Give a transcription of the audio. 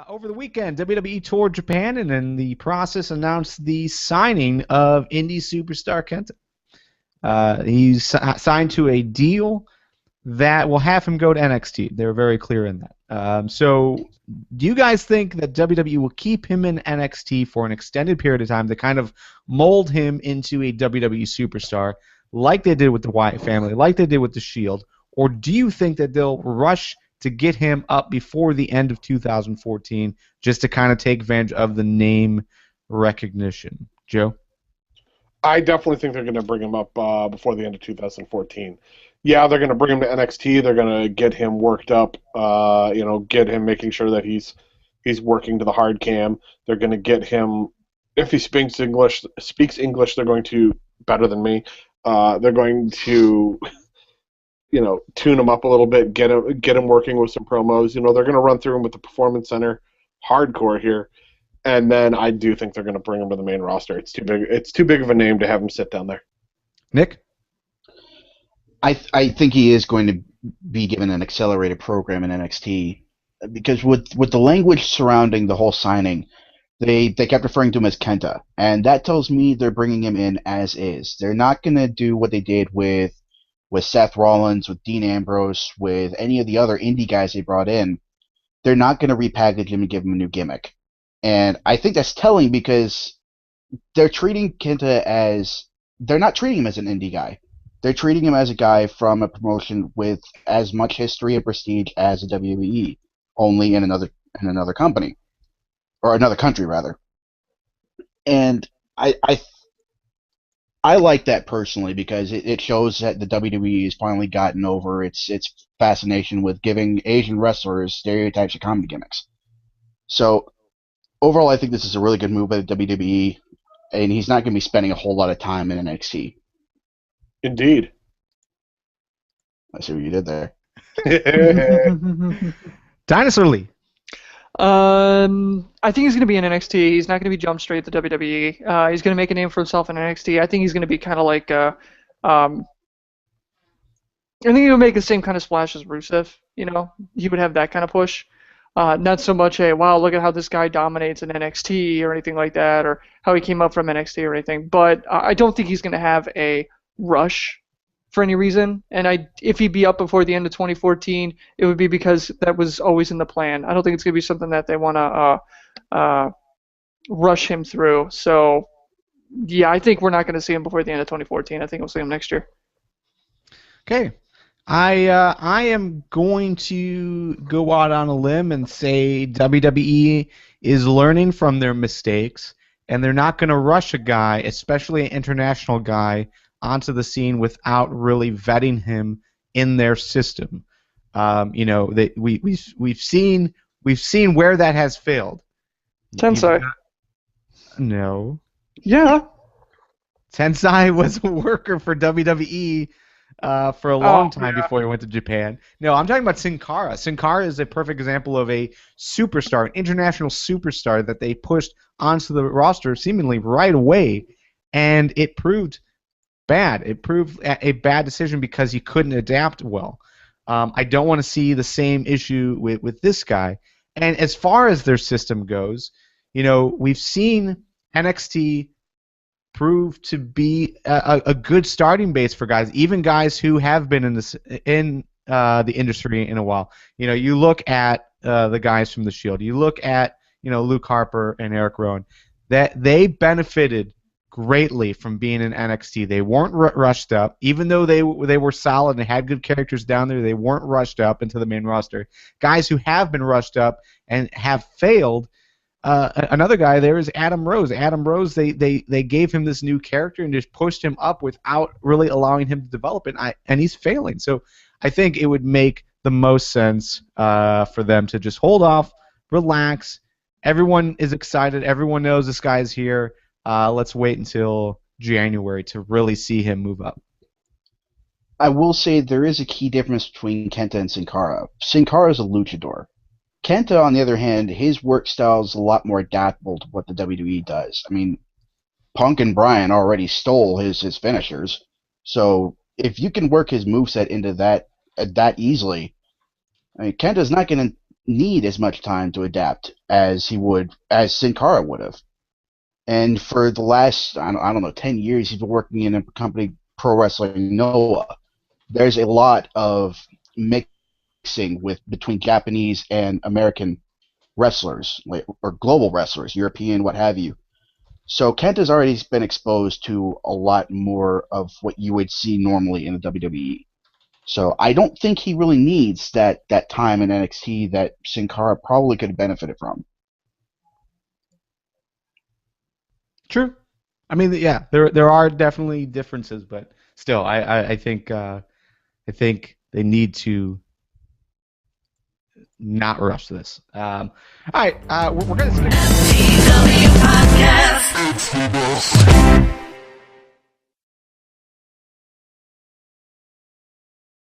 Over the weekend, WWE toured Japan and in the process announced the signing of indie superstar Kenta. He's signed to a deal that will have him go to NXT. They're very clear in that. So, do you guys think that WWE will keep him in NXT for an extended period of time to kind of mold him into a WWE superstar, like they did with the Wyatt family, like they did with the Shield, or do you think that they'll rush to get him up before the end of 2014 just to kind of take advantage of the name recognition? Joe? I definitely think they're going to bring him up before the end of 2014. Yeah, they're going to bring him to NXT. They're going to get him worked up. Get him making sure that he's working to the hard cam. They're going to get him, if he speaks English, they're going to better than me. They're going to, tune him up a little bit, get him working with some promos. They're going to run through him with the Performance Center hardcore here. And then I do think they're going to bring him to the main roster. It's too big. It's too big of a name to have him sit down there. Nick? I think he is going to be given an accelerated program in NXT because with the language surrounding the whole signing, they kept referring to him as Kenta, and that tells me they're bringing him in as is. They're not going to do what they did with Seth Rollins, with Dean Ambrose, with any of the other indie guys they brought in. They're not going to repackage him and give him a new gimmick. And I think that's telling because they're treating Kenta as... They're not treating him as an indie guy. They're treating him as a guy from a promotion with as much history and prestige as a WWE, only in another company. Or another country, rather. And I like that personally because it shows that the WWE has finally gotten over its fascination with giving Asian wrestlers stereotypes of comedy gimmicks. So... overall, I think this is a really good move by the WWE, and he's not going to be spending a whole lot of time in NXT. Indeed. I see what you did there. Dinosaur Lee. I think he's going to be in NXT. He's not going to be jumped straight to WWE. He's going to make a name for himself in NXT. I think he's going to be kind of like, I think he'll make the same kind of splash as Rusev. He would have that kind of push. Not so much a, wow, look at how this guy dominates in NXT or anything like that, or how he came up from NXT or anything. But I don't think he's going to have a rush for any reason. And if he'd be up before the end of 2014, it would be because that was always in the plan. I don't think it's going to be something that they want to rush him through. So, yeah, I think we're not going to see him before the end of 2014. I think we'll see him next year. Okay. I am going to go out on a limb and say WWE is learning from their mistakes, and they're not going to rush a guy, especially an international guy, onto the scene without really vetting him in their system. We've seen where that has failed. Tensai. No. Yeah. Tensai was a worker for WWE. For a long time before he went to Japan. No, I'm talking about Sin Cara. Sin Cara is a perfect example of a superstar, an international superstar that they pushed onto the roster seemingly right away, and it proved bad. It proved a bad decision because he couldn't adapt well. I don't want to see the same issue with this guy. And as far as their system goes, we've seen NXT prove to be a good starting base for guys, even guys who have been in the industry in a while. You look at the guys from the Shield. You look at Luke Harper and Eric Rowan. That they benefited greatly from being in NXT. They weren't rushed up, even though they were solid and had good characters down there. They weren't rushed up into the main roster. Guys who have been rushed up and have failed. Another guy there is Adam Rose. Adam Rose, they gave him this new character and just pushed him up without really allowing him to develop it, and he's failing. So I think it would make the most sense for them to just hold off, relax. Everyone is excited. Everyone knows this guy is here. Let's wait until January to really see him move up. I will say there is a key difference between Kenta and Sin Cara. Sin Cara is a luchador. Kenta, on the other hand, his work style is a lot more adaptable to what the WWE does. I mean, Punk and Bryan already stole his finishers, so if you can work his moveset into that easily, I mean, Kenta's not going to need as much time to adapt as Sin Cara would have. And for the last, I don't know, 10 years, he's been working in a company, Pro Wrestling Noah. There's a lot of mixing between Japanese and American wrestlers, or global wrestlers, European, what have you. So Kenta's already been exposed to a lot more of what you would see normally in the WWE. So I don't think he really needs that time in NXT that Sin Cara probably could have benefited from. True. I mean, yeah, there are definitely differences, but still, I think they need to not rush this. All right, we're gonna skip.